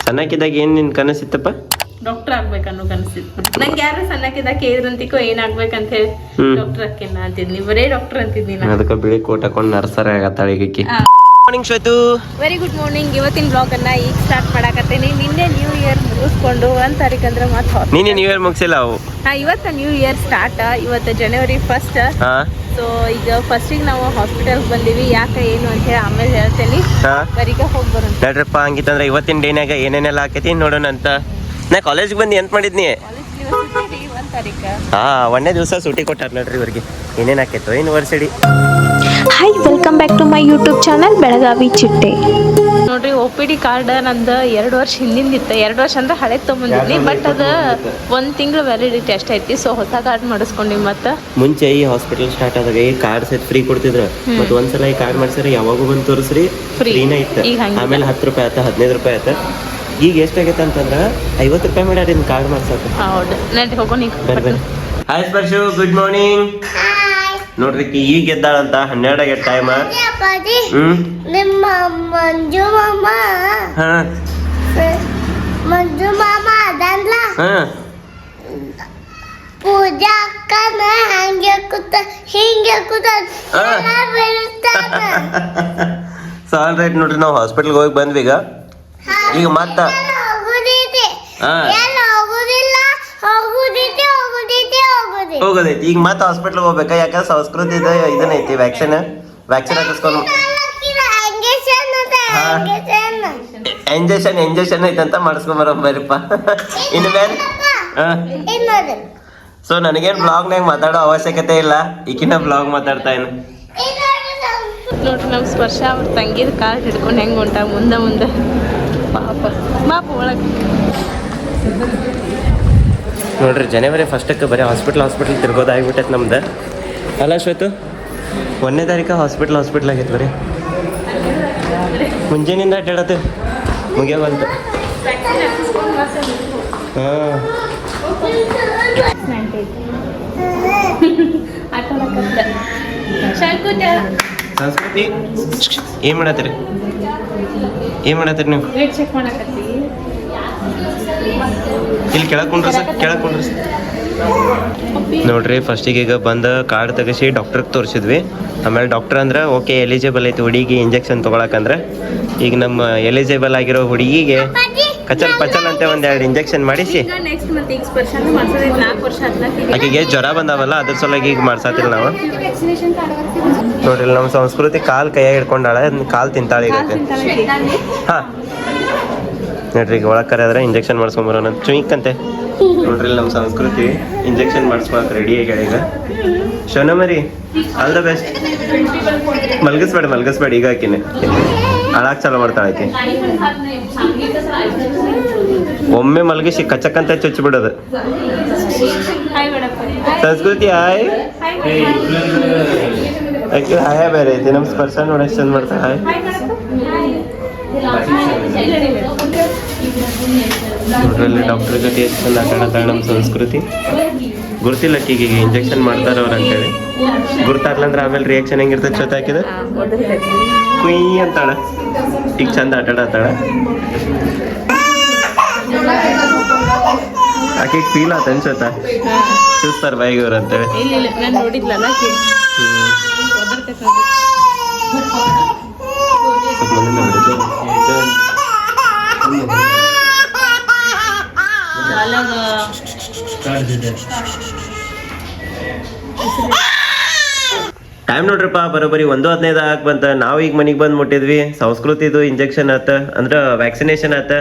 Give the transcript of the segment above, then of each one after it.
ಸಣ್ಣಕ್ಕಿದ್ದಾಗ ಏನ್ ನಿನ್ ಕನಸಿತ್ತಪ್ಪ? ಡಾಕ್ಟರ್ ಆಗ್ಬೇಕನ್ನೋ ಕನಸಿತ್ತು ನಂಗೆ. ಯಾರು ಸಣ್ಣಕ್ಕಿದ್ದಾಗ ಕೇಳಿದ್ರಂತಿಕೋ ಏನಾಗ್ಬೇಕಂತ ಹೇಳಿ ಡಾಕ್ಟರ್ ಅಕ್ಕಿನ ಅಂತಿದ್ನಿ, ಬರೇ ಡಾಕ್ಟರ್ ಅಂತಿದ್ನಿ. ಅದಕ್ಕೆ ಬಿಳಿ ಕೋಟ್ ಹಾಕೊಂಡು ನರ್ಸರ್ ಆಗತ್ತಾಳೆ ಈಗಕ್ಕೆ. Morning Shwetu. Very good morning. ಇವತ್ತಿನ ಬ್ಲಾಗ್ ಅನ್ನ ಈಗ ಸ್ಟಾರ್ಟ್ ಮಾಡಾಕತ್ತೀನಿ. ನಿನ್ನೆ ನ್ಯೂ ಇಯರ್ ಮುಗಿಸ್ಕೊಂಡು 1 ತಾರೀಕು ಅಂದ್ರೆ ಮತ್ತೆ ನೀನೆ ನ್ಯೂ ಇಯರ್ ಮುಗಿಸಿಲ್ಲ ಅವು? ಇವತ್ತು ನ್ಯೂ ಇಯರ್ ಸ್ಟಾರ್ಟ್. ಇವತ್ತು ಜನವರಿ 1st. ಸೊ ಈಗ ಫಸ್ಟಿಗೆ ನಾವು ಹಾಸ್ಪಿಟಲ್ಗೆ ಬಂದೀವಿ. ಯಾಕೆ ಏನು ಅಂತ ಹೇಳಿ ಆಮೇಲೆ ಹೇಳ್ತೇನೆ. ಬರೀಗ ಹೋಗಿ ಬರೋಣ ನಡ್ರಪ್ಪ. ಹಂಗಿತ್ತಂದ್ರೆ ಇವತ್ತಿನ ಡೇನಾಗ ಏನೇನೆಲ್ಲ ಆಕೈತಿ ನೋಡೋಣ ಅಂತ. ನಾ ಕಾಲೇಜ್ಗೆ ಬಂದು ಎಂತ ಮಾಡಿದ್ನಿ? 1 ತಾರೀಕು. 1ನೇ ದಿವಸ ಸೂಟಿ ಕೊಟ್ಟಾರ ನೋಡ್ರಿ ಇವ್ರಿಗೆ. ಏನೇನು ಆಕೈತೋ university. Hi, welcome back to my YouTube channel Belagavi Chitte. ನೋಡ್ರಿ OPD ಕಾರ್ಡ್ ನಂದು 2 ವರ್ಷ ಹಿಂದಿಂದಿತ್ತು. 2 ವರ್ಷ ಅಂದ್ರೆ ಹಳೆ ತೊಗೊಂಡಿದ್ನಿ, ಬಟ್ ಅದು 1 ತಿಂಗಳು ವ್ಯಾಲಿಡಿಟಿ ಅಷ್ಟೇ ಐತಿ. ಸೊ ಹೊಸ ಕಾರ್ಡ್ ಮಾಡಿಸ್ಕೊಂಡಿವಿ. ಮತ್ತೆ ಮುಂಚೆ ಈ ಹಾಸ್ಪಿಟಲ್ ಸ್ಟಾರ್ಟ್ ಆದಾಗ ಈ ಕಾರ್ಡ್ ಸೆಟ್ ಫ್ರೀ ಕೊಡ್ತಿದ್ರು. ಮತ್ತೆ ಒಂದ್ಸಲ ಈ ಕಾರ್ಡ್ ಮಾಡ್ಸಿದ್ರೆ ಯಾವಾಗೂ ಬಂದು ತೋರಿಸ್ರಿ ಫ್ರೀನೇ ಇತ್ತು. ಆಮೇಲೆ 10 ರೂಪಾಯಿ ಆಯ್ತು, 15 ರೂಪಾಯಿ ಆಯ್ತು. ಈಗ ಎಷ್ಟಾಗೈತೆ ಅಂತಂದ್ರೆ 50 ರೂಪಾಯಿ ಮಾಡ್ಯಾರ ಇನ್ನು ಕಾರ್ಡ್ ಮಾಡ್ಸಕ್ಕೆ. ಹೌದು, ನಡ್ರಿ ಹೋಗೋಣ. Hi Sparshu, good morning. ನೋಡ್ರಿ ಈಗ ಎದ್ದಾಳಂತ. 12 ಆಗೈತೆ ಟೈಮ್. ನಿಮ್ಮ ಮಂಜು ಮಾಮ ಅದಲ್ಲ ಪೂಜಾ ಅಕ್ಕನ ಹಂಗೆ ಕೂತ ಹಿಂಗೆ ಕೂತ ಸಾಲ್ ರೈಟ್. ನೋಡ್ರಿ ನಾವು ಹಾಸ್ಪಿಟಲ್ಗೆ ಹೋಗಿ ಬಂದ್ವಿ. ಈಗ ಮತ್ತ ಹೋಗೋದೈತಿ. ಈಗ ಮತ್ತೆ ಹಾಸ್ಪಿಟ್ಲ್ಗೆ ಹೋಗ್ಬೇಕಾ? ಯಾಕಂದ್ರೆ ಸಂಸ್ಕೃತಿ ಇದನ್ನೈತಿ. Vaccine ಹಾಕಿಸ್ಕೊಂಡು injection ಐತಂತ ಮಾಡಿಸ್ಕೊಂಬರ ಬರ್ರಿಪ್ಪ. ಇನ್ನು ಮೇಲೆ ಸೊ ನನಗೇನು ಬ್ಲಾಗ್ನಾಗ ಮಾತಾಡೋ ಅವಶ್ಯಕತೆ ಇಲ್ಲ. ಈಗಿನ ಬ್ಲಾಗ್ ಮಾತಾಡ್ತಾ ಏನು ನೋಡ್ರಿ ನಮ್ಮ ಸ್ಪರ್ಶ ಅವ್ರ ತಂಗಿದ ಕಾರ್ಡ್ ಹಿಡ್ಕೊಂಡು ಹೆಂಗೆ ಹೊಂಟ ಮುಂದೆ ಪಾಪ ಒಳಗೆ. ನೋಡ್ರಿ ಜನವರಿ 1ಕ್ಕೆ ಬರೀ ಹಾಸ್ಪಿಟ್ಲ್ ತಿರ್ಗೋದಾಗ್ಬಿಟ್ಟೈತೆ ನಮ್ದು. ಅಲ್ಲ ಶ್ವೇತು? 1ನೇ ತಾರೀಕು ಹಾಸ್ಪಿಟ್ಲ್ ಆಗೈತೆ ಬರೀ. ಮುಂಜಾನಿಂದ ಅಡ್ಡಾಡತ್ತೆ ಮುಗಿಯ ಬಂತು. ಸಂಸ್ಕೃತಿ ಏನ್ ಮಾಡತ್ತೀರಿ ನೀವು? ಇಲ್ಲಿ ಕೆಳಕೊಂಡ್ರಿ ಸರ್. ನೋಡ್ರಿ ಫಸ್ಟಿಗೆ ಈಗ ಬಂದು ಕಾರ್ಡ್ ತೆಗಿಸಿ ಡಾಕ್ಟ್ರಿಗೆ ತೋರಿಸಿದ್ವಿ. ಆಮೇಲೆ ಡಾಕ್ಟರ್ ಅಂದ್ರೆ ಓಕೆ ಎಲಿಜಿಬಲ್ ಐತಿ ಹುಡುಗಿಗೆ ಇಂಜೆಕ್ಷನ್ ತೊಗೊಳಕಂದ್ರೆ. ಈಗ ನಮ್ಮ ಎಲಿಜಿಬಲ್ ಆಗಿರೋ ಹುಡುಗಿಗೆ ಕಚಲ್ ಪಚಲ್ ಅಂತ 1-2 ಇಂಜೆಕ್ಷನ್ ಮಾಡಿಸಿ ಆಕೆಗೆ ಜ್ವರ ಬಂದಾವಲ್ಲ ಅದ್ರ ಸಲುವಾಗಿ ಈಗ ಮಾಡ್ಸಾತಿಲ್ಲ ನಾವು. ನೋಡ್ರಿ ನಮ್ಮ ಸಂಸ್ಕೃತಿ ಕೈಯಾಗ ಹಿಡ್ಕೊಂಡಾಳೆ, ಕಾಲು ತಿಂತಾಳೆ ಈಗ. ಹಾಂ ನೋಡ್ರಿ ಈಗ ಒಳಗೆ ಕರೆಯಾದ್ರೆ ಇಂಜೆಕ್ಷನ್ ಮಾಡಿಸ್ಕೊಂಬರೋಣ ಚುಯಿಕ್ಕಂತೆ. ನೋಡ್ರಿ ನಮ್ಮ ಸಂಸ್ಕೃತಿ ಇಂಜೆಕ್ಷನ್ ಮಾಡಿಸ್ಕೊಳಕ್ಕೆ ರೆಡಿ ಆಗ್ಯಾಳ ಈಗ. ಶೋನಮರಿ ಆಲ್ ದ ಬೆಸ್ಟ್. ಮಲ್ಗಿಸ್ಬೇಡ ಈಗ ಆಕಿನ ಅಳಾಕ್ ಚಾಲು ಮಾಡ್ತಾಳೆ ಆಕೆ. ಒಮ್ಮೆ ಮಲಗಿಸಿ ಕಚ್ಚಕ್ಕಂತ ಚುಚ್ಚಿಬಿಡೋದು. ಸಂಸ್ಕೃತಿ ಹಾಯ್. ಆಕೆ ಹಾಯ ಬೇರೆ ಐತಿ. ನಮ್ಮ ಸ್ಪರ್ಶ ನೋಡಕ್ ಚಂದ ಮಾಡ್ತಾಳೆ. ಹಾಯ್. ನೋಡ್ರಲ್ಲಿ ಡಾಕ್ಟರ್ ಜೊತೆ ಎಷ್ಟು ಚಂದ ಆಟಾಡ್ತಾಳೆ ನಮ್ಮ ಸಂಸ್ಕೃತಿ. ಗುರ್ತಿಲ್ಲ ಆಕಿಗೆ ಇಂಜೆಕ್ಷನ್ ಮಾಡ್ತಾರ ಅವ್ರು ಅಂತೇಳಿ. ಗುರ್ತಾರ್ಲಂದ್ರೆ ಆಮೇಲೆ ರಿಯಾಕ್ಷನ್ ಹೆಂಗಿರ್ತದೆ ಜೊತೆ ಹಾಕಿದ ಕುಯ್ ಅಂತಾಳ. ಈಗ ಚಂದ ಆಟಾಡತ್ತಾಳ. ಆಕೆಗೆ ಫೀಲ್ ಆತ ಅನ್ಸತ್ತ ಚೂಸ್ತಾರ ಬಾಯಿಗೆ ಅವ್ರು ಅಂತೇಳಿ. ಟೈಮ್ ನೋಡ್ರಪ್ಪ ಬರೋಬ್ಬರಿ 1:15 ಆಗಿ ಬಂತ. ನಾವು ಈಗ ಮನೆಗೆ ಬಂದು ಮುಟ್ಟಿದ್ವಿ. ಸಂಸ್ಕೃತಿದು ಇಂಜೆಕ್ಷನ್ ಆತ ಅಂದ್ರೆ ವ್ಯಾಕ್ಸಿನೇಷನ್ ಆತ.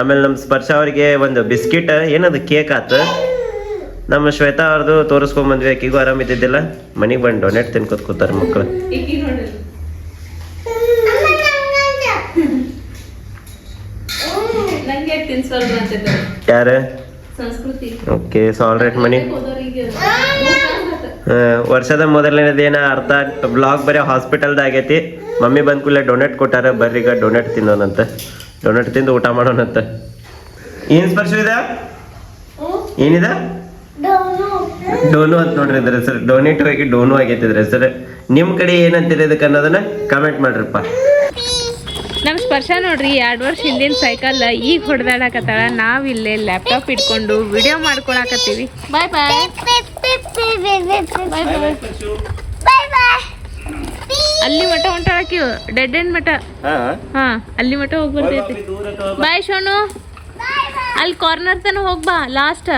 ಆಮೇಲೆ ನಮ್ಮ ಸ್ಪರ್ಶ ಅವ್ರಿಗೆ ಒಂದು ಬಿಸ್ಕಿಟ್ ಏನದು ಕೇಕ್ ಆತ. ನಮ್ಮ ಶ್ವೇತಾ ಅವ್ರದ್ದು ತೋರಿಸ್ಕೊಂಬಂದ್ವಿ. ಆಕಿಗೂ ಆರಾಮಿದ್ದಿದ್ದಿಲ್ಲ. ಮನೆಗೆ ಬಂದು ಡೊನೇಟ್ ತಿನ್ಕೋತ ಕೂತಾರ ಮಕ್ಕಳು. ಯಾರು? ಓಕೆ ಸಾಲ್ ರೈಟ್. ಮನಿ ವರ್ಷದ ಮೊದಲನೇದೇನ ಅರ್ಥ ಬ್ಲಾಗ್ ಬರೀ ಹಾಸ್ಪಿಟಲ್ದ ಆಗೈತಿ. ಮಮ್ಮಿ ಬಂದ ಕೂಡಲೇ ಡೊನೇಟ್ ಕೊಟ್ಟಾರ. ಬರ್ರಿ ಈಗ ಡೊನೇಟ್ ತಿನ್ನೋಣಂತ. ಡೊನೇಟ್ ತಿಂದು ಊಟ ಮಾಡೋಣಂತ. ಏನ್ ಸ್ಪರ್ಶ ಇದೆ? ಏನಿದೆ? ಡೋನು ಅಂತ ನೋಡ್ರಿ ಇದ್ರ ಹೆಸರು. ಡೊನೇಟ್ ಹೋಗಿ ಡೋನು ಆಗೈತಿ ಇದ್ರ ಹೆಸರು. ನಿಮ್ಮ ಕಡೆ ಏನಂತೀರಿ ಇದಕ್ಕೆ ಅನ್ನೋದನ್ನ ಕಮೆಂಟ್ ಮಾಡ್ರಪ್ಪ. ನಮ್ಮ ಸ್ಪರ್ಶ ನೋಡ್ರಿ 2 ವರ್ಷ ಹಿಂದಿನ ಸೈಕಲ್ ಈಗ ಹೊಡೆದಾಡಕತ್ತಾಳ. ನಾವಿಲ್ಲೇ ಲ್ಯಾಪ್ಟಾಪ್ ಇಟ್ಕೊಂಡು ವಿಡಿಯೋ ಮಾಡ್ಕೊಳಕತ್ತೀವಿ. ಬಾಯ್ ಬಾಯ್ ಬಾಯ್ ಬಾಯ್. ಅಲ್ಲಿ ಮಠ ಹೊಂಟಾಳಕಿ ಡೆಡ್ ಎಂಡ್ ಮಠ. ಹಾ ಅಲ್ಲಿ ಮಠ ಹೋಗಿ ಬರ್ತೈತಿ. ಬಾಯ್ ಶೋನು. ಅಲ್ಲಿ ಕಾರ್ನರ್ ತನ ಹೋಗ್ ಬಾ ಲಾಸ್ಟ್.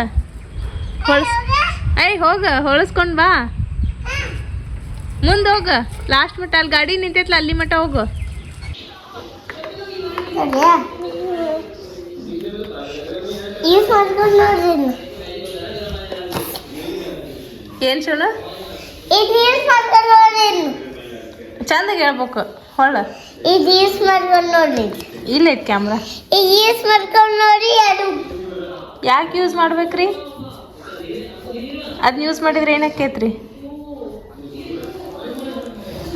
ಹೋಗ ಹೊಳಸ್ಕೊಂಡ್ ಬಾ. ಮುಂದೆ ಹೋಗ ಲಾಸ್ಟ್ ಮಟ್ಟ ಅಲ್ಲಿ ಗಾಡಿ ನಿಂತೈತ್ಲ ಅಲ್ಲಿ ಮಟ್ಟ ಹೋಗು. ಏನ್ ಶೋಣ ಚಂದಾಗಿ ಹೇಳ್ಬೇಕು. ಹೊಳ್ಳ ಇಲ್ಲ ಐತ್ ಕ್ಯಾಮ್ರಾ. ಯಾಕೆ ಯೂಸ್ ಮಾಡ್ಬೇಕ್ರಿ? ಅದನ್ನ ಯೂಸ್ ಮಾಡಿದ್ರೆ ಏನಕ್ಕೈತ್ರಿ?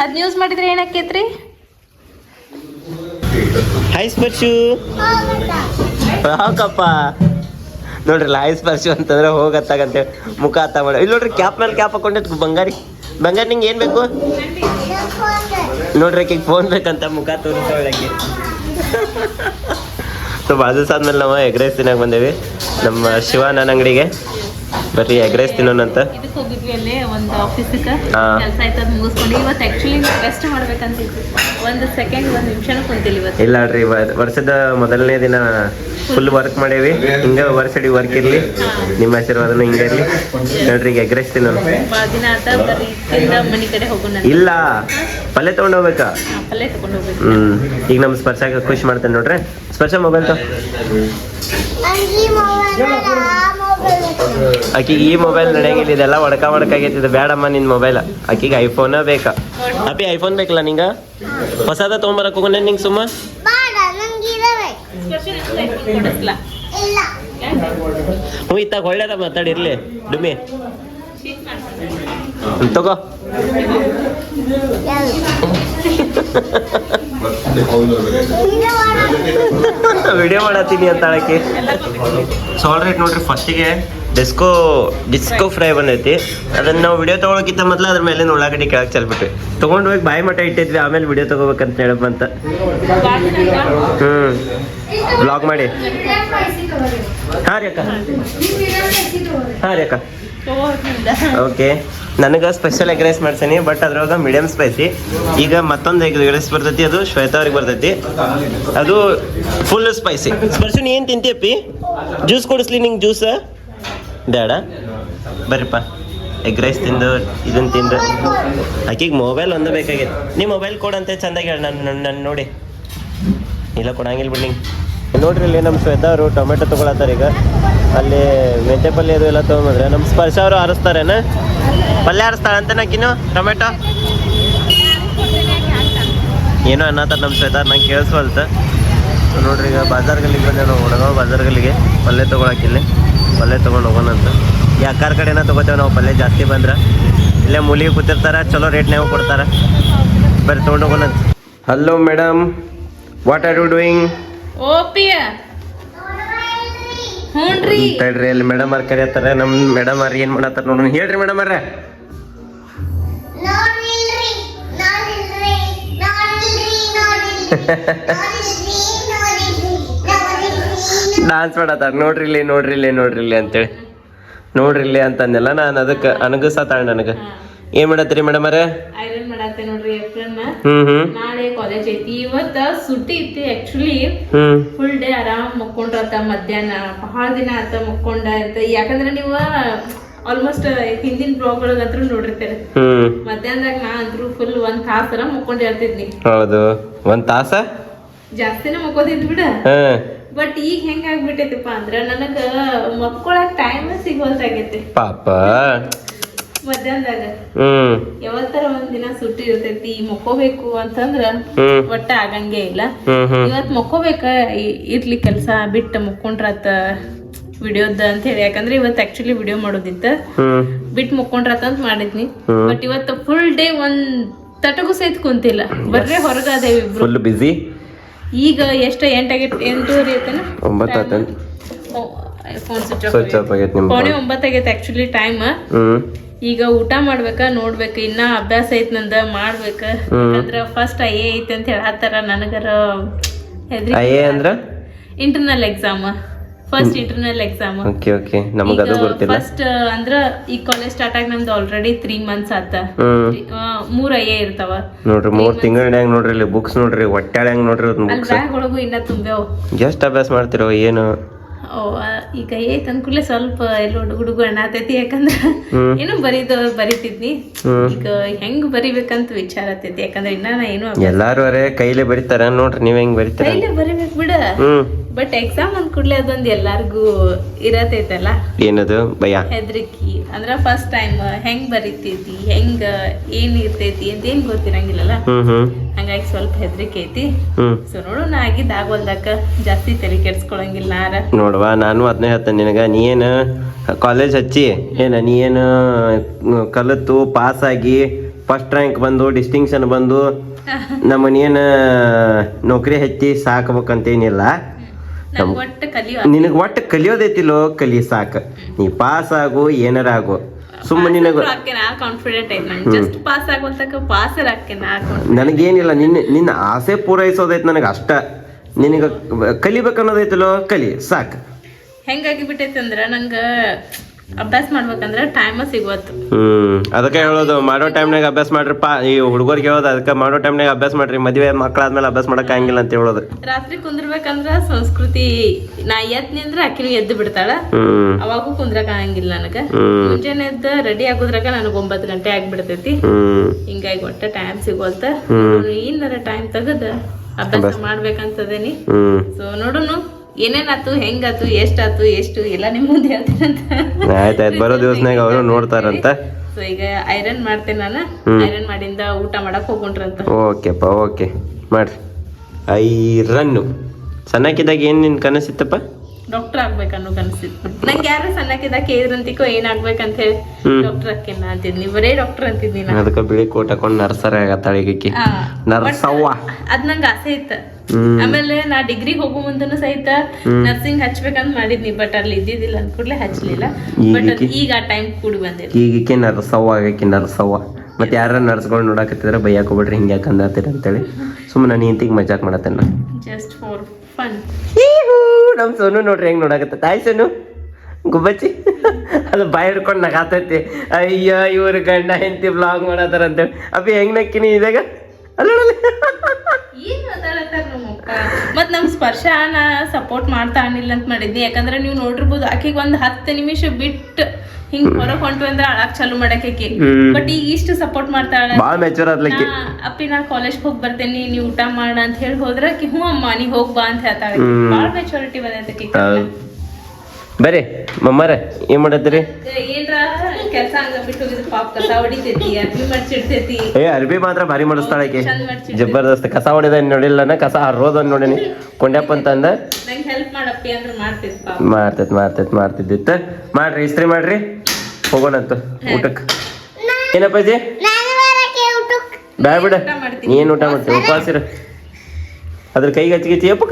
ಅದನ್ನ ಯೂಸ್ ಮಾಡಿದ್ರೆ ಏನಕ್ಕೈತ್ರಿ? ಹಾಯ್ ಸ್ಪರ್ಶು. ಹಾಕಪ್ಪ ನೋಡ್ರಲ್ಲ, ಹಾಯ್ ಸ್ಪರ್ಶು ಅಂತಂದ್ರೆ ಹೋಗತ್ತಾಗಂತೆ ಮುಖ ಹತ್ತ ಮಾಡ. ಇಲ್ಲಿ ನೋಡ್ರಿ ಕ್ಯಾಪ್ ಮೇಲೆ ಕ್ಯಾಪ್ ಹಾಕೊಂಡೆ ಬಂಗಾರಿ. ಬಂಗಾರಿ ನಿಂಗೆ ಏನು ಬೇಕು ನೋಡ್ರಿ, ಆಕೆಗೆ ಫೋನ್ ಬೇಕಂತ ಮುಖ ತೋರಿಸೋಳಕ್ಕೆ. ಸೊ ಭಾಳ ದಿವಸ ಆದ್ಮೇಲೆ ನಾವು ಎಗ್ ರೈಸ್ ತಿನ್ನಕ್ಕೆ ಬಂದೇವಿ ನಮ್ಮ ಶಿವ ನನ್ನ ಅಂಗಡಿಗೆ. ಬರ್ರಿ ಎಗ್ ರೈಸ್ ತಿನ್ನೋಣಂತ. ಇದಕ್ಕೆ ಹೋಗಿದ್ವಿ ಅಲ್ಲೇ ಒಂದು ಆಫೀಸಿಗೆ ಕೆಲಸ ಆಯ್ತು, ಅದು ಮುಗಿಸ್ಕೊಂಡು ಇವತ್ತು ಆ್ಯಕ್ಚುಲಿ ರೆಸ್ಟ್ ಮಾಡ್ಬೇಕಂತಿದ್ವಿ. ಒಂದು ನಿಮಿಷನೂ ಕುಂತಿಲ್ಲ ಇವತ್ತು. ಇಲ್ಲ ನೋಡ್ರಿ, ವರ್ಷದ ಮೊದಲನೇ ದಿನ ಫುಲ್ ವರ್ಕ್ ಮಾಡೇವಿ. ಹಿಂಗೆ ವರ್ಷಡಿ ವರ್ಕ್ ಇರಲಿ, ನಿಮ್ಮ ಆಶೀರ್ವಾದನೂ ಹಿಂಗೆ ಇರಲಿ. ನೋಡ್ರಿ ಈಗ ಎಗ್ ರೈಸ್ ತಿನ್ನೋಣ. ಭಾಳ ದಿನ ಆತ ಬರ್ರಿ ಮನೆ ಕಡೆ ಹೋಗೋಣ. ಇಲ್ಲ ಪಲ್ಯ ತೊಗೊಂಡು ಹೋಗ್ಬೇಕಾ? ಪಲ್ಯ ತೊಗೊಂಡು ಹೋಗ್ಬೇಕು. ಈಗ ನಮ್ಮ ಸ್ಪರ್ಶಾಗ ಖುಷಿ ಮಾಡ್ತೇನೆ ನೋಡ್ರಿ. ಸ್ಪರ್ಶ ಮೊಬೈಲ್ ತೊ. ಆಕಿಗೆ ಈ ಮೊಬೈಲ್ ನಡೆಯಂಗಿಲ್ಲ, ಇದೆಲ್ಲ ಒಡಕಾಗೈತಿದೆ. ಬೇಡಮ್ಮ ನಿನ್ನ ಮೊಬೈಲ್. ಆಕಿಗೆ ಐಫೋನ ಬೇಕಾ? ಅಪ್ಪಿ ಐಫೋನ್ ಬೇಕಲ್ಲ ನಿಂಗೆ? ಹೊಸದ ತೊಗೊಂಬರಕ್ಕೆ ಹೋಗೋಣ ನಿಂಗೆ ಸುಮ್ಮ. ಹ್ಞೂ ಇತ್ತಾಗ ಒಳ್ಳೇದ ಮಾತಾಡಿರ್ಲಿ ಡುಮ್ಮಿ. ತಗೋ ವಿಡಿಯೋ ಮಾಡತ್ತೀನಿ ಅಂತ ಹೇಳಕ್ಕೆ. ಸಾಲ್ ರೇಟ್ ನೋಡ್ರಿ, ಫಸ್ಟಿಗೆ ಡಿಸ್ಕೋ ಫ್ರೈ ಬಂದೈತಿ. ಅದನ್ನ ನಾವು ವಿಡಿಯೋ ತೊಗೊಳಕ್ಕಿಂತ ಮೊದಲು ಅದ್ರ ಮೇಲೆ ಉಳ್ಳಾಗಡ್ಡಿ ಕೆಳಗೆ ಚೆಲ್ಬಿಟ್ವಿ. ತೊಗೊಂಡು ಹೋಗಿ ಬಾಯಿ ಮಟ್ಟ ಇಟ್ಟಿದ್ವಿ, ಆಮೇಲೆ ವಿಡಿಯೋ ತೊಗೋಬೇಕಂತ ಹೇಳಪ್ಪಂತ. ಬ್ಲಾಗ್ ಮಾಡಿ. ಹಾಂ ರೀ ಅಕ್ಕ, ಹಾಂ ರೀ ಅಕ್ಕ. ಓಕೆ, ನನಗೆ ಸ್ಪೆಷಲ್ ಎಗ್ ರೈಸ್ ಮಾಡ್ಸೀನಿ, ಬಟ್ ಅದ್ರೊಳಗೆ ಮೀಡಿಯಮ್ ಸ್ಪೈಸಿ. ಈಗ ಮತ್ತೊಂದು ಎಗ್ ರೈಸ್ ಬರ್ತೈತಿ, ಅದು ಶ್ವೇತಾ ಅವ್ರಿಗೆ ಬರ್ತೈತಿ, ಅದು ಫುಲ್ ಸ್ಪೈಸಿ. ಸ್ಪರ್ಶನ್ ಏನು ತಿಂತೀಯಪ್ಪಿ? ಜ್ಯೂಸ್ ಕೊಡಿಸ್ಲಿ ನಿಂಗೆ? ಜ್ಯೂಸ ಬೇಡ, ಬರ್ರಿಪ್ಪ. ಎಗ್ ರೈಸ್ ತಿಂದು ಇದನ್ನು ತಿಂದು ಆಕಿಗೆ ಮೊಬೈಲ್ ಒಂದು ಬೇಕಾಗೈತೆ. ನೀ ಮೊಬೈಲ್ ಕೊಡಂತೆ ಚಂದಾಗಿ ಹೇಳಿ. ನನ್ನ ನೋಡಿ ಇಲ್ಲ ಕೊಡಂಗಿಲ್ಲ ಬಿಡಿ. ನೋಡ್ರಿ ಇಲ್ಲಿ ನಮ್ಮ ಶ್ವೇತಾ ಅವರು ಟೊಮೆಟೊ ತೊಗೊಳತ್ತಾರೆ. ಈಗ ಅಲ್ಲಿ ಮೆಂತೆ ಪಲ್ಯ ಅದು ಎಲ್ಲ ತೊಗೊಂಡ್ರೆ ನಮ್ಮ ಸ್ಪರ್ಶ ಅವರು ಆರಿಸ್ತಾರೇನ? ಪಲ್ಯ ಆರಿಸ್ತಾಳೆ ಅಂತ ನಾಕಿನ್ನು ಟೊಮೆಟೊ ಏನೋ ಅನ್ನತ್ತಾರ ನಮ್ಮ ಶ್ವೇತಾ, ನಂಗೆ ಕೇಳಿಸ್ವಲ್ತ. ನೋಡ್ರಿ ಈಗ ಬಾಜಾರ್ಗಲ್ಲಿಗೆ ಬಂದೆ ನಾವು, ಒಳಗಾವ್ ಬಾಜಾರ್ಗಲ್ಲಿಗೆ ಪಲ್ಯ ತೊಗೊಳಕಿಲ್ಲಿ. ಪಲ್ಯ ತೊಗೊಂಡು ಹೋಗೋಣಂತ. ಈ ಅಕ್ಕಾರ ಕಡೆನ ತೊಗೋತೇವೆ ನಾವು ಪಲ್ಯ. ಜಾಸ್ತಿ ಬಂದ್ರೆ ಇಲ್ಲೇ ಮೂಲಿಗೆ ಕೂತಿರ್ತಾರೆ, ಚಲೋ ರೇಟ್ನಾಗ ಕೊಡ್ತಾರೆ. ಬರ್ರಿ ತೊಗೊಂಡು ಹೋಗೋಣಂತ. Hello madam, what are you doing? ತಡ್ರಿ, ಅಲ್ಲಿ ಮೇಡಮ್ ಅವ್ರು ಕರಿಯತ್ತಾರೆ. ನಮ್ಮ ಮೇಡಮ್ ಅವ್ರು ಏನು ಮಾಡತ್ತಾರ ನೋಡೋಣ. ಹೇಳ್ರಿ ಮೇಡಮ್ ಅವ್ರೆ. ಡಾನ್ಸ್ ಮಾಡತ್ತಾರ. ನೋಡ್ರಿ ಇಲ್ಲಿ ಅಂತೇಳಿ. ನೋಡ್ರಿ ಇಲ್ಲಿ ಅಂತಂದೆಲ್ಲ ನಾನು ಅದಕ್ಕೆ ಅನಗಸಾತಾಳ ನನಗೆ. ಏನ್ ಮಾಡತ್ತೀರಿ ಮೇಡಮ್ ಅವ್ರೆ? ಐರನ್ ಮಾಡತ್ತೆ ನೋಡ್ರಿ ಏಪ್ರಿಲ್. ನಾಳೆ ಕಾಲೇಜ್ ಐತಿ, ಇವತ್ತ ಸುಟ್ಟಿ ಐತಿ. ಆಕ್ಚುಲಿ ಫುಲ್ ಡೇ ಆರಾಮ್ ಮಕ್ಕೊಂಡ್ರತ. ಮಧ್ಯಾಹ್ನ ಬಹಳ ದಿನ ಆತ ಮಕ್ಕೊಂಡ ಅಂತ. ಯಾಕಂದ್ರೆ ನೀವು ಆಲ್ಮೋಸ್ಟ್ ಹಿಂದಿನ ಬ್ಲಾಗ್ ಒಳಗಂತ್ರು ನೋಡಿರ್ತೀರಿ. ಮಧ್ಯಾಹ್ನದಾಗ ನಾ ಅಂತ್ರು ಫುಲ್ 1 ತಾಸರ ಮಕ್ಕೊಂಡ್ ಹೇಳ್ತಿದ್ನಿ. ಹೌದು, 1 ತಾಸ ಜಾಸ್ತಿನ ಮಕ್ಕೋದಿದ್ ಬಿಡ. ಬಟ್ ಈಗ ಹೆಂಗ ಆಗ್ಬಿಟ್ಟೈತಿಪ್ಪ ಅಂದ್ರ ನನಗ ಮಕ್ಕೊಳಕ್ ಟೈಮ್ ಸಿಗೋಲ್ದಾಗೈತಿ ಪಾಪ. ಮಧ್ಯಾಹ್ನದಾಗ ಯಾವತ್ತರ ಒಂದ್ ದಿನ ಸುಟ್ಟಿ ಇರ್ತೈತಿ, ಮಕ್ಕೋಬೇಕು ಅಂತಂದ್ರ ಒಟ್ಟ ಆಗಂಗೆ ಇಲ್ಲ. ಇವತ್ ಮಕ್ಕೋಬೇಕ, ಇರ್ಲಿ ಕೆಲ್ಸ ಬಿಟ್ಟ ಮಕ್ಕೊಂಡ್ರತ ವಿಡಿಯೋದ ಅಂತ ಹೇಳಿ. ಯಾಕಂದ್ರೆ ಇವತ್ತು ಆಕ್ಚುಲಿ ವಿಡಿಯೋ ಮಾಡೋದಿತ್ತ, ಬಿಟ್ಟು ಮಕ್ಕೊಂಡ್ರತ ಅಂತ ಮಾಡಿದ್ನಿ. ಬಟ್ ಇವತ್ತು ಫುಲ್ ಡೇ ಒಂದ್ ತಟಗೂ ಸಹಿತ ಕುಂತಿಲ್ಲ, ಬರ್ರೆ ಹೊರಗಾದೇವಿ ಇಬ್ರು. ಫುಲ್ ಬಿಸಿ. ಈಗ ಎಷ್ಟು 8:08 ಐತೇನ? 9 ಆತೇನ? ಫೋನ್ ಸ್ವಿಚ್ ಆಫ್ ಆಗೈತೆ. 8:09 ಆಗೈತೆ ಆಕ್ಚುಲಿ ಟೈಮ್. ಈಗ ಊಟ ಮಾಡ್ಬೇಕ ನೋಡ್ಬೇಕ ಇನ್ನ ಅಭ್ಯಾಸ ಐತ್ ನಂದ ಮಾಡ್ಬೇಕ ಅಂದ್ರ ಫಸ್ಟ್ ಐ ಐತಿ ಅಂತ ಹೇಳತ್ತಾರ ನನಗರ ಐ ಅಂದ್ರ internal exam first internal exam okay ನಮಗ ಅದು ಗೊತ್ತಿಲ್ಲ ಫಸ್ಟ್ ಅಂದ್ರ ಈ ಕಾಲೇಜ್ ಸ್ಟಾರ್ಟ್ ಆಗಿ ನಮ್ದು ಆಲ್ರೆಡಿ 3 ಮಂತ್ಸ್ ಆತ 3 ಐ ಇರ್ತಾವ ನೋಡ್ರಿ 3 ತಿಂಗಳನ್ಯಾಗ ನೋಡ್ರಿ ಇಲ್ಲಿ ಬುಕ್ಸ್ ನೋಡ್ರಿ ಹೊಟ್ಟಾಳ್ಯಾಂಗ ನೋಡ್ರಿ ಅಲ್ಲಿ ಬ್ಯಾಗ್ ಒಳಗು ಇನ್ನ ತುಂಬ್ಯಾವ ಎಷ್ಟು ಅಭ್ಯಾಸ ಮಾಡ್ತಿರೋ ಏನು ಈಗ ಐತ್ ಅನ್ಕೂಡ್ಲೆ ಸ್ವಲ್ಪ ಎಲ್ಲ ಹುಡುಗು ಅಣ್ಣಾತೈತಿ ಯಾಕಂದ್ರ ಏನು ಬರಿತಿದ್ನಿ ಈಗ ಹೆಂಗ್ ಬರಿಬೇಕಂತ ವಿಚಾರ ಆತೈತಿ ಯಾಕಂದ್ರ ಇನ್ನ ನಾ ಏನು ಎಲ್ಲಾರು ಕೈಲೇ ಬರಿತಾರ ನೋಡ್ರಿ ನೀವ್ ಹೆಂಗ್ ಬರಿತಾರ ಕೈಲೇ ಬರಿಬೇಕ್ ಬಿಡ ಬಟ್ ಎಕ್ಸಾಮ್ ಅಂದ್ಕೂಡ್ಲೆ ಅದೊಂದ್ ಎಲ್ಲಾರ್ಗು ಇರತೈತಲ್ಲ ಏನದು ಭಯ ಹೆದ್ರಿಕಿ ಅಂದ್ರ ಫಸ್ಟ್ ಟೈಮ್ ಹೆಂಗ್ ಬರಿತೈತಿ ಹೆಂಗ ಏನ್ ಇರ್ತೈತಿ ಅಂತ ಏನ್ ಗೊತ್ತಿರಂಗಿಲ್ಲಲ್ಲ ಹಂಗಾಗಿ ಸ್ವಲ್ಪ ಹೆದ್ರಿಕೆ ಐತಿ ಸೊ ನೋಡು ನಾ ಆಗಿದ್ದ ಆಗೋಲ್ದಾಕ ಜಾಸ್ತಿ ತಲೆ ಕೆಡ್ಸ್ಕೊಳಂಗಿಲ್ಲ ನಾರ ನೋಡ್ವಾ ನಾನು ಅದನ್ನೇ ಹೇಳ್ತೇನೆ ನಿನಗ ನೀ ಏನು ಕಾಲೇಜ್ ಹಚ್ಚಿ ನೀ ಏನು ಕಲಿತು ಪಾಸ್ ಆಗಿ ಫಸ್ಟ್ ರ್ಯಾಂಕ್ ಬಂದು ಡಿಸ್ಟಿಂಕ್ಷನ್ ಬಂದು ನಮ್ಮನೇನು ನೌಕರಿ ಹಚ್ಚಿ ಸಾಕಬೇಕಂತೇನಿಲ್ಲ ನಿನಗೆ ಒಟ್ಟು ಕಲಿಯೋದೈತಿಲ್ಲೋ ಕಲಿ ಸಾಕ ನೀ ಪಾಸ್ ಆಗು ಏನಾರ ಆಗು ಸುಮ್ಮನೆ ನನಗೇನಿಲ್ಲ ನಿನ್ನ ಆಸೆ ಪೂರೈಸೋದೈತಿ ನನಗೆ ಅಷ್ಟ ನಿನಗ ಕಲಿಬೇಕನ್ನೋದೈತಿಲ್ಲೋ ಕಲಿ ಸಾಕು ಹೆಂಗಾಗಿ ಬಿಟ್ಟೈತಿ ಅಂದ್ರ ನಂಗ ಅಭ್ಯಾಸ ಮಾಡ್ಬೇಕಂದ್ರ ಟೈಮ್ ಸಿಗೋತ್ತು ಅದಕ್ಕೆ ಹೇಳೋದು ಮಾಡೋ ಟೈಮ್ನಾಗ ಅಭ್ಯಾಸ ಮಾಡ್ರಿಪ್ಪ ಈ ಹುಡುಗರಿಗೆ ಹೇಳೋದು ಅದಕ್ಕೆ ಮಾಡೋ ಟೈಮ್ನಾಗ ಅಭ್ಯಾಸ ಮಾಡ್ರಿ ಮದುವೆ ಮಕ್ಕಳಾದ್ಮೇಲೆ ಅಭ್ಯಾಸ ಮಾಡಕ್ ಆಗಿಲ್ಲ ಅಂತ ಹೇಳೋದು ರಾತ್ರಿ ಕುಂದ್ರಬೇಕಂದ್ರ ಸಂಸ್ಕೃತಿ ನಾ ಎದ್ನಿ ಅಂದ್ರ ಆಕಿನೂ ಎದ್ದು ಬಿಡ್ತಾಳ ಅವಾಗೂ ಕುಂದ್ರಕ್ ಆಗಂಗಿಲ್ಲ ನನಗ ಮುಂಜಾನೆ ಎದ್ದ ರೆಡಿ ಆಗೋದ್ರಾಗ ನನಗ್ 9 ಗಂಟೆ ಆಗ್ಬಿಡ್ತೈತಿ ಹಿಂಗಾಗಿ ಒಟ್ಟ ಟೈಮ್ ಸಿಗೋಲ್ತ ಇನ್ನರ ಟೈಮ್ ತೆಗದ ಅಭ್ಯಾಸ ಮಾಡ್ಬೇಕಂತದೇನಿ ಸೊ ನೋಡುನು ಏನೇನಾತು ಹೆಂಗಾತು ಎಷ್ಟಾತು ಎಷ್ಟು ಎಲ್ಲ ನಿಮ್ ಮುಂದೆ ಹೇಳ್ತೇನಂತ ಆಯ್ತಾಯ್ತು ಬರೋ ದಿವಸನಾಗ ಅವರು ನೋಡ್ತಾರಂತ ಸೊ ಈಗ ಐರನ್ ಮಾಡ್ತೇನೆ ನಾನು ಐರನ್ ಮಾಡಿಂದ ಊಟ ಮಾಡಕ್ ಹೋಗ್ಕೊಂಡ್ರಂತ ಓಕೆಪ್ಪ ಓಕೆ ಮಾಡ್ರಿ ಐರನ್ನು ಸಣ್ಣಕ್ಕಿದ್ದಾಗ ಏನ್ ನಿನ್ ಕನಸಿತ್ತಪ್ಪ ಡಾಕ್ಟರ್ ಆಗ್ಬೇಕನ್ನೋ ಕನಸಿತ್ತು ನಂಗೆ ಯಾರು ಸಣ್ಣಕ್ಕಿದ್ದಾಗ ಕೇಳಿದ್ರಂತಿಕೋ ಏನ್ ಆಗ್ಬೇಕಂತ ಹೇಳಿ ಡಾಕ್ಟರ್ ಅಕ್ಕೇನ ಅಂತಿದ್ನಿ ಬರೇ ಡಾಕ್ಟರ್ ಅಂತಿದ್ನಿ ಅದಕ್ಕೆ ಬಿಳಿ ಕೋಟ್ ಹಾಕೊಂಡ್ ನರ್ಸರ್ ಆಗತ್ತಾಳ ಈಗಕ್ಕೆ ನರ್ಸವ್ವ ಅದ್ ನಂಗೆ ಆಸೆ ಇತ್ತ ಆಮೇಲೆ ನಾ ಡಿಗ್ರಿ ಹೋಗೋ ಮುಂದನು ಸಹಿತ ನರ್ಸಿಂಗ್ ಹಚ್ಬೇಕಂತ ಮಾಡಿದ್ನಿ ಬಟ್ ಅಲ್ಲಿ ಇದ್ದಿದ್ದಿಲ್ಲ ಅಂದ್ಕೂಡ್ಲೆ ಹಚ್ಲಿಲ್ಲ ಬಟ್ ಈಗ ಆ ಟೈಮ್ ಕೂಡಿ ಬಂದಿಲ್ಲ ಈಗಕ್ಕೆ ನರ್ಸವ್ವ ಆಗಕ್ಕೆ ನರ್ಸವ್ವ ಮತ್ತೆ ಯಾರ ನರ್ಸ್ಗಳು ನೋಡಕತ್ತಿದ್ರೆ ಬೈಯಾಕ ಹೋಗ್ಬಿಡ್ರಿ ಹಿಂಗೆ ಯಾಕೆ ಅಂದತ್ತೀರ ಅಂತೇಳಿ ಸುಮ್ಮನೆ ನೀ ಇಂತಿಗೆ ಮಜಾಕ್ ಮಾಡತ್ತೇನ ಜಸ್ಟ್ ಫಾರ್ ಫನ್ ನಮ್ ಸೋನು ನೋಡ್ರಿ ಹೆಂಗ್ ನೋಡಕತ್ತ ತಾಯಿ ಸೋನು ಗುಬ್ಬಚ್ಚಿ ಅದು ಬಾಯ್ ಹಿಡ್ಕೊಂಡು ನಗಾತೈತಿ ಅಯ್ಯ ಇವ್ರ ಗಂಡ ಹೆಂಡತಿ ಬ್ಲಾಗ್ ಮಾಡತ್ತಾರ ಅಂತೇಳಿ ಅಪ್ಪಿ ಹೆಂಗ್ ನಕ್ಕಿನಿ ಇದಾಗ ಅಲ್ಲೋಡಲ್ಲ ಮತ್ ನಮ್ ಸ್ಪರ್ಶನ ಸಪೋರ್ಟ್ ಮಾಡ್ತಾ ಅನಿಲ್ಲ ಅಂತ ಮಾಡಿದ್ನಿ ಯಾಕಂದ್ರೆ ನೀವು ನೋಡಿರ್ಬೋದು ಆಕಿಗೆ ಒಂದ್ 10 ನಿಮಿಷ ಬಿಟ್ಟು ಹಿಂಗ್ ಹೊರಗ್ ಹೊಂಟು ಅಂದ್ರೆ ಅಳಾಕ್ ಚಾಲು ಮಾಡಕ್ಕೆ ಬಟ್ ಈಗ ಇಷ್ಟು ಸಪೋರ್ಟ್ ಮಾಡ್ತಾಳ ಬಾಳ ಮೆಚೂರ್ ಆದ್ಲಕ್ಕಿ ಅಪ್ಪಿ ನಾ ಕಾಲೇಜ್ ಹೋಗಿ ಬರ್ತೇನಿ ನೀವ್ ಊಟ ಮಾಡ ಅಂತ ಹೇಳಿ ಹೋದ್ರ ಹ್ಞೂ ಅಮ್ಮ ನೀ ಹೋಗ್ ಬಾ ಅಂತ ಹೇಳ್ತಾಳೆ ಬಾಳ ಮೆಚೂರಿಟಿ ಬಂದೈತಿ ಬರ್ರಿ ಮಮ್ಮಾರ ಏನ್ ಮಾಡತ್ತೀರಿ ಏನ್ರ ಕೆಲ್ಸ ಹಂಗ ಬಿಟ್ಟು ಹೋಗಿದ್ ಪಾಪ ಕಸ ಹೊಡಿತೈತಿ ಅರ್ಬಿ ಮಡ್ಚಿಡ್ತೈತಿ ಅರ್ಬಿ ಮಾತ್ರ ಭಾರಿ ಮಾಡಿಸ್ತಾಳಕ್ಕೆ ಜಬರ್ದಸ್ತ್ ಕಸ ಹೊಡಿದ ನೋಡಿಲ್ಲ ಕಸ ಹರ್ರೋದ ನೋಡಿನಿ ಕೊಂಡ್ಯಪ್ಪ ಅಂತಂದ ನಂಗೆ ಹೆಲ್ಪ್ ಮಾಡಪ್ಪಿ ಅಂದ್ರೆ ಮಾಡ್ತಿದ್ದಿತ್ತ ಮಾಡ್ರಿ ಇಸ್ತ್ರಿ ಮಾಡ್ರಿ ಹೋಗೋಣಂತ ಊಟಕ್ಕೆ ಏನಪ್ಪಾಜಿ ಬ್ಯಾ ಬಿಡ ಏನ್ ಊಟ ಮಾಡ್ತೀವಿ ಉಪವಾಸಿರ ಅದ್ರ ಕೈಗೆ ಹಚ್ಚಿಗಿಚ್ಚಿ ಯಪ್ಪ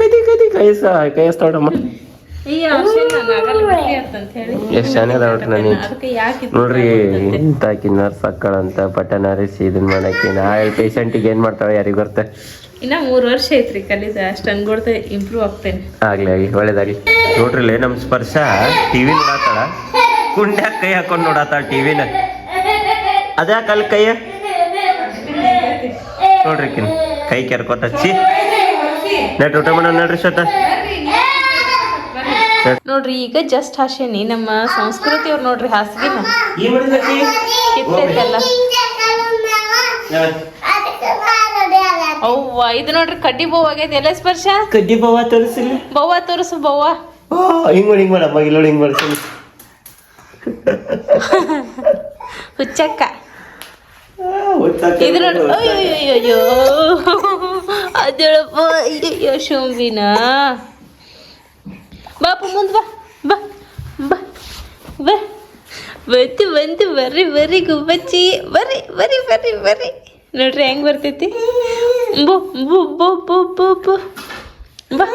ಕೈ ನೋಡಮ್ಮ ಎಷ್ಟ್ ಶಾನೆ ಅದ ನೋಡ್ರಿ ಇಂತಾಕಿ ನರ್ಸ್ ಅಕ್ಕಳಂತ ಬಟನ್ ಹರಿಸಿ ಇದನ್ ಮಾಡಾಕಿ ನಾಳೆ ಪೇಷಂಟಿಗೆ ಏನ್ ಮಾಡ್ತಾಳೆ ಯಾರಿಗ ಬರ್ತ ಇನ್ನ 3 ವರ್ಷ ಐತ್ರಿ ಕಲಿದ ಅಷ್ಟ ಅನ್ಕೊಡ್ತ ಇಂಪ್ರೂವ್ ಆಗ್ತೇನೆ ಆಗ್ಲಿ ಒಳ್ಳೇದಾಗ್ಲಿ ನೋಡ್ರಿ ನಮ್ ಸ್ಪರ್ಶ ಟಿವಿ ನೋಡಾತಾಳ ಕುಂಡ್ಯಾಗ ಕೈ ಹಾಕೊಂಡ್ ನೋಡಾತಾಳ ಟಿವಿನ ಅದ್ಯಾಕ ಅಲ್ಲಿ ಕೈಯ ನೋಡ್ರಿ ಕೈ ಕೆರ್ಕೊತ ಹಚ್ಚಿ ನೆಟ್ ಊಟ ಮಾಡ ನೋಡ್ರಿ ಶತ ನೋಡ್ರಿ ಈಗ ಜಸ್ಟ್ ಹಾಸೇನಿ ನಮ್ಮ ಸಂಸ್ಕೃತಿ ಅವ್ರು ನೋಡ್ರಿ ಹಾಸಿಗೆನ ಕಿತ್ತೈತಲ್ಲ ಅವ್ವ ಇದು ನೋಡ್ರಿ ಕಡ್ಡಿ ಬೋವ್ ಆಗೈತಿ ಎಲ್ಲ ಸ್ಪರ್ಶ ಕಡ್ಡಿ ಬವ್ವ ತೋರಿಸಿಲ್ಲ ಬವ್ವ ತೋರಿಸು ಬವ್ವ ಹಿಂಗ್ ಮಾಡ ಮಗಿಲೋಡಿ ಹಿಂಗ್ ಮಾಡ್ತೀನಿ ಹುಚ್ಚಕ್ಕ ಇದು ನೋಡ್ರಿ ಅಯ್ಯೋ ಅದೇಳಪ್ಪ ಅಯ್ಯೋ ಶೋಂಬಿನ ಬಾಪು ಮುಂದೆ ಬಾ ಬಾ ಬಾ ಬಂತು ಬರ್ರಿ ಗುಬ್ಬಚ್ಚಿ ಬರ್ರಿ ನೋಡ್ರಿ ಹೆಂಗ್ ಬರ್ತೈತಿ ಬೋ ಬೋ ಬೋ ಬೋ ಬೋ ಬೋ ಬಾ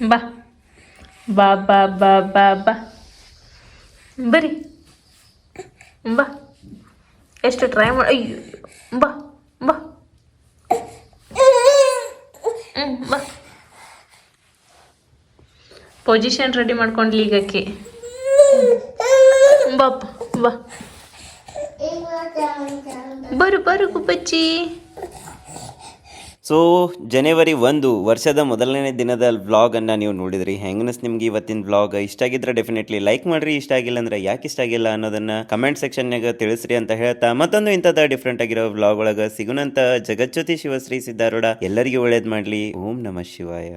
ಬಾ ಬಾ ಬಾ ಬಾ ಬಾ ಬಾ ಬರ್ರಿ ಬಾ ಎಷ್ಟು ಟ್ರೈ ಮಾಡಿ ಅಯ್ಯೋ ಬಾ ಬಾ ಬಾ ಪೊಸಿಷನ್ ರೆಡಿ ಮಾಡ್ಕೊಂಡ್ಲಿ ಈಗಕ್ಕೆ ಬಾಪ ಬಾ ಬರು ಬರು ಗುಬ್ಬಚ್ಚಿ. ಸೊ ಜನವರಿ 1 ವರ್ಷದ ಮೊದಲನೇ ದಿನದ ವ್ಲಾಗನ್ನು ನೀವು ನೋಡಿದ್ರಿ. ಹೆಂಗನಸ್ ನಿಮ್ಗೆ ಇವತ್ತಿನ ವ್ಲಾಗ್ ಇಷ್ಟ ಆಗಿದ್ರೆ ಡೆಫಿನೆಟ್ಲಿ ಲೈಕ್ ಮಾಡಿರಿ. ಇಷ್ಟ ಆಗಿಲ್ಲ ಅಂದ್ರೆ ಯಾಕೆ ಇಷ್ಟ ಆಗಿಲ್ಲ ಅನ್ನೋದನ್ನ ಕಮೆಂಟ್ ಸೆಕ್ಷನ್ಯಾಗ ತಿಳಿಸ್ರಿ ಅಂತ ಹೇಳ್ತಾ ಮತ್ತೊಂದು ಇಂಥದ್ದು ಡಿಫ್ರೆಂಟ್ ಆಗಿರೋ ವ್ಲಾಗ್ ಒಳಗೆ ಸಿಗುನಂತ ಜಗಜ್ಯೋತಿ ಶಿವಶ್ರೀ ಸಿದ್ದಾರೂಢ ಎಲ್ಲರಿಗೂ ಒಳ್ಳೇದು ಮಾಡಲಿ. ಓಂ ನಮಃ ಶಿವಾಯ.